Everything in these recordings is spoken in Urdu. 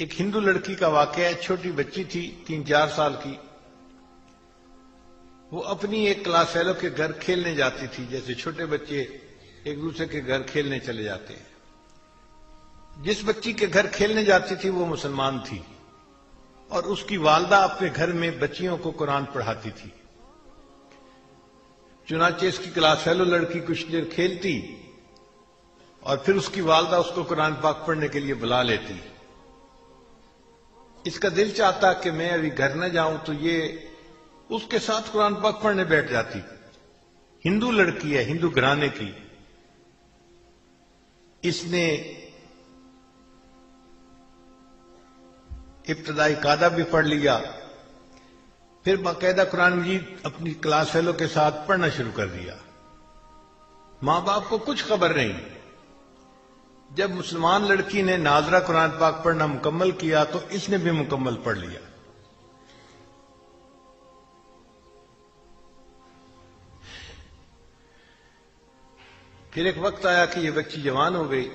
ایک ہندو لڑکی کا واقعہ ہے، چھوٹی بچی تھی 3-4 سال کی. وہ اپنی ایک کلاس فیلو کے گھر کھیلنے جاتی تھی، جیسے چھوٹے بچے ایک دوسرے کے گھر کھیلنے چلے جاتے ہیں. جس بچی کے گھر کھیلنے جاتی تھی وہ مسلمان تھی، اور اس کی والدہ اپنے گھر میں بچیوں کو قرآن پڑھاتی تھی. چنانچہ اس کی کلاس فیلو لڑکی کچھ دیر کھیلتی اور پھر اس کی والدہ اس کو قرآن پاک پڑھنے کے لیے بلا لیتی. اس کا دل چاہتا کہ میں ابھی گھر نہ جاؤں، تو یہ اس کے ساتھ قرآن پاک پڑھنے بیٹھ جاتی. ہندو لڑکی ہے، ہندو گھرانے کی. اس نے ابتدائی قاعدہ بھی پڑھ لیا، پھر باقاعدہ قرآن مجید اپنی کلاس فیلو کے ساتھ پڑھنا شروع کر دیا. ماں باپ کو کچھ خبر نہیں. جب مسلمان لڑکی نے ناظرہ قرآن پاک پڑھنا مکمل کیا تو اس نے بھی مکمل پڑھ لیا. پھر ایک وقت آیا کہ یہ بچی جوان ہو گئی.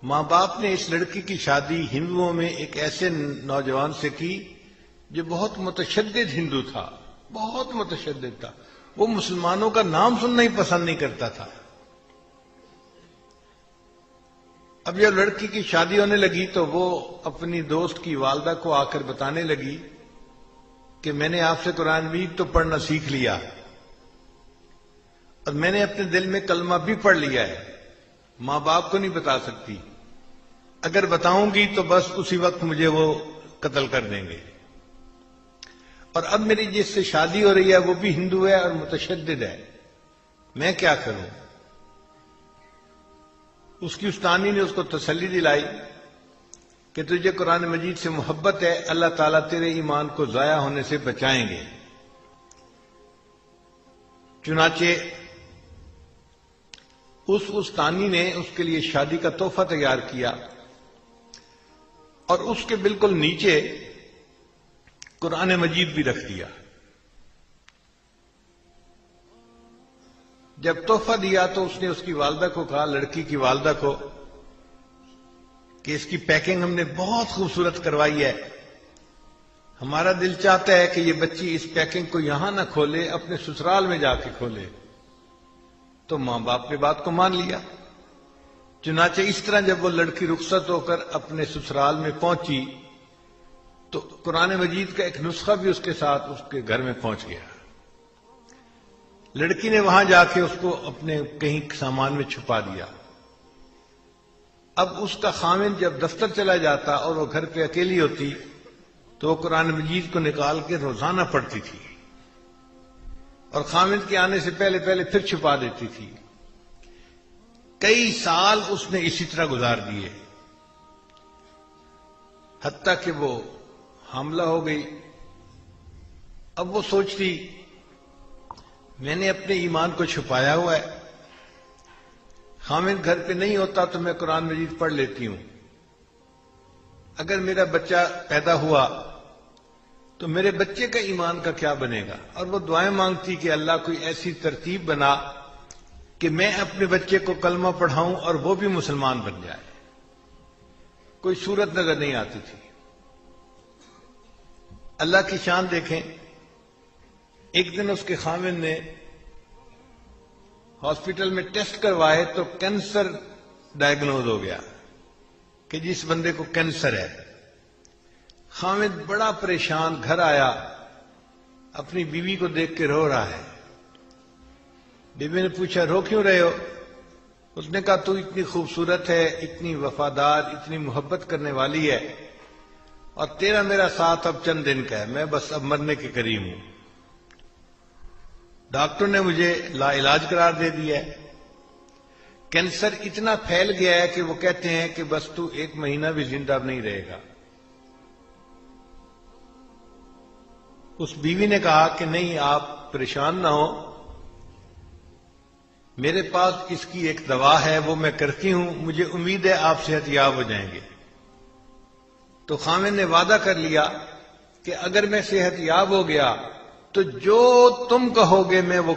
ماں باپ نے اس لڑکی کی شادی ہندوؤں میں ایک ایسے نوجوان سے کی جو بہت متشدد ہندو تھا، بہت متشدد تھا. وہ مسلمانوں کا نام سننا ہی پسند نہیں کرتا تھا. اب جب لڑکی کی شادی ہونے لگی تو وہ اپنی دوست کی والدہ کو آ کر بتانے لگی کہ میں نے آپ سے قرآن مجید تو پڑھنا سیکھ لیا اور میں نے اپنے دل میں کلمہ بھی پڑھ لیا ہے. ماں باپ کو نہیں بتا سکتی، اگر بتاؤں گی تو بس اسی وقت مجھے وہ قتل کر دیں گے. اور اب میری جس سے شادی ہو رہی ہے وہ بھی ہندو ہے اور متشدد ہے، میں کیا کروں؟ اس کی استانی نے اس کو تسلی دلائی کہ تجھے قرآن مجید سے محبت ہے، اللہ تعالیٰ تیرے ایمان کو ضائع ہونے سے بچائیں گے. چنانچہ اس استانی نے اس کے لیے شادی کا تحفہ تیار کیا اور اس کے بالکل نیچے قرآن مجید بھی رکھ دیا. جب تحفہ دیا تو اس نے اس کی والدہ کو کہا، لڑکی کی والدہ کو، کہ اس کی پیکنگ ہم نے بہت خوبصورت کروائی ہے، ہمارا دل چاہتا ہے کہ یہ بچی اس پیکنگ کو یہاں نہ کھولے، اپنے سسرال میں جا کے کھولے. تو ماں باپ نے بات کو مان لیا. چنانچہ اس طرح جب وہ لڑکی رخصت ہو کر اپنے سسرال میں پہنچی تو قرآن مجید کا ایک نسخہ بھی اس کے ساتھ اس کے گھر میں پہنچ گیا. لڑکی نے وہاں جا کے اس کو اپنے کہیں سامان میں چھپا دیا. اب اس کا خامند جب دفتر چلا جاتا اور وہ گھر پہ اکیلی ہوتی تو وہ قرآن مجید کو نکال کے روزانہ پڑھتی تھی اور خامند کے آنے سے پہلے پھر چھپا دیتی تھی. کئی سال اس نے اسی طرح گزار دیے، حتیٰ کہ وہ حاملہ ہو گئی. اب وہ سوچتی میں نے اپنے ایمان کو چھپایا ہوا ہے، خامند گھر پہ نہیں ہوتا تو میں قرآن مجید پڑھ لیتی ہوں. اگر میرا بچہ پیدا ہوا تو میرے بچے کا ایمان کا کیا بنے گا؟ اور وہ دعائیں مانگتی کہ اللہ کوئی ایسی ترتیب بنا کہ میں اپنے بچے کو کلمہ پڑھاؤں اور وہ بھی مسلمان بن جائے. کوئی صورت نظر نہیں آتی تھی. اللہ کی شان دیکھیں، ایک دن اس کے خامند نے ہاسپٹل میں ٹیسٹ کروائے تو کینسر ڈائیگنوز ہو گیا کہ جس بندے کو کینسر ہے. خامد بڑا پریشان گھر آیا، اپنی بیوی کو دیکھ کے رو رہا ہے. بیوی نے پوچھا رو کیوں رہے ہو؟ اس نے کہا تو اتنی خوبصورت ہے، اتنی وفادار، اتنی محبت کرنے والی ہے، اور تیرا میرا ساتھ اب چند دن کا ہے، میں بس اب مرنے کے قریب ہوں. ڈاکٹر نے مجھے لا علاج قرار دے دیا ہے. کینسر اتنا پھیل گیا ہے کہ وہ کہتے ہیں کہ بس تو 1 مہینہ بھی زندہ نہیں رہے گا. اس بیوی نے کہا کہ نہیں، آپ پریشان نہ ہو، میرے پاس اس کی ایک دوا ہے، وہ میں کرتی ہوں، مجھے امید ہے آپ صحت یاب ہو جائیں گے. تو خامد نے وعدہ کر لیا کہ اگر میں صحت یاب ہو گیا تو جو تم کہو گے میں وہ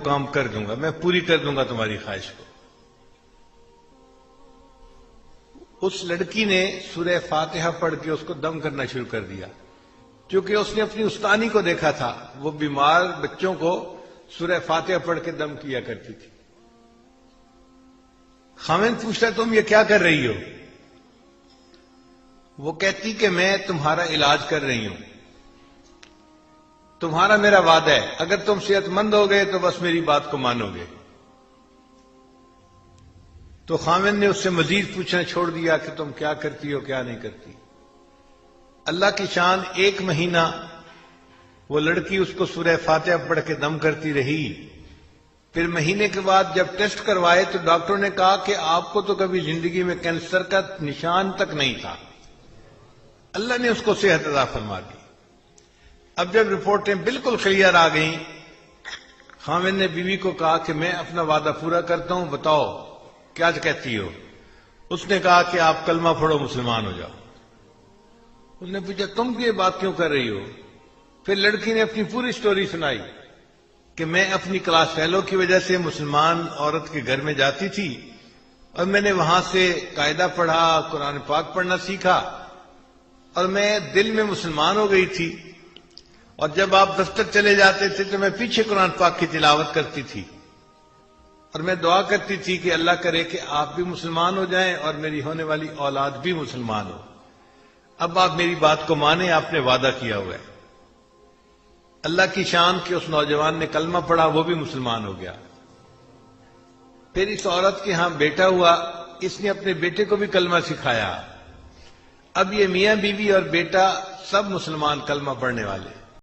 کام کر دوں گا، میں پوری کر دوں گا تمہاری خواہش کو. اس لڑکی نے سورہ فاتحہ پڑھ کے اس کو دم کرنا شروع کر دیا، کیونکہ اس نے اپنی استانی کو دیکھا تھا، وہ بیمار بچوں کو سورہ فاتحہ پڑھ کے دم کیا کرتی تھی۔ خاوند پوچھتا تم یہ کیا کر رہی ہو؟ وہ کہتی کہ میں تمہارا علاج کر رہی ہوں، تمہارا میرا وعدہ ہے، اگر تم صحت مند ہو گئے تو بس میری بات کو مانو گے۔ تو خاوند نے اس سے مزید پوچھنا چھوڑ دیا کہ تم کیا کرتی ہو کیا نہیں کرتی۔ اللہ کی شان، 1 مہینہ وہ لڑکی اس کو سورہ فاتحہ پڑھ کے دم کرتی رہی۔ پھر مہینے کے بعد جب ٹیسٹ کروائے تو ڈاکٹر نے کہا کہ آپ کو تو کبھی زندگی میں کینسر کا نشان تک نہیں تھا۔ اللہ نے اس کو صحت عطا فرما دی۔ اب جب رپورٹیں بالکل کلیئر آ گئیں، خاوند نے بیوی کو کہا کہ میں اپنا وعدہ پورا کرتا ہوں، بتاؤ کیا کہتی ہو؟ اس نے کہا کہ آپ کلمہ پڑھو، مسلمان ہو جاؤ۔ اس نے پوچھا تم یہ بات کیوں کر رہی ہو؟ پھر لڑکی نے اپنی پوری سٹوری سنائی کہ میں اپنی کلاس فیلو کی وجہ سے مسلمان عورت کے گھر میں جاتی تھی اور میں نے وہاں سے قاعدہ پڑھا، قرآن پاک پڑھنا سیکھا اور میں دل میں مسلمان ہو گئی تھی، اور جب آپ دفتر چلے جاتے تھے تو میں پیچھے قرآن پاک کی تلاوت کرتی تھی اور میں دعا کرتی تھی کہ اللہ کرے کہ آپ بھی مسلمان ہو جائیں اور میری ہونے والی اولاد بھی مسلمان ہو۔ اب آپ میری بات کو مانیں، آپ نے وعدہ کیا ہوا ہے۔ اللہ کی شان کہ اس نوجوان نے کلمہ پڑھا، وہ بھی مسلمان ہو گیا۔ پھر اس عورت کے ہاں بیٹا ہوا، اس نے اپنے بیٹے کو بھی کلمہ سکھایا۔ اب یہ میاں بیوی اور بیٹا سب مسلمان کلمہ پڑھنے والے۔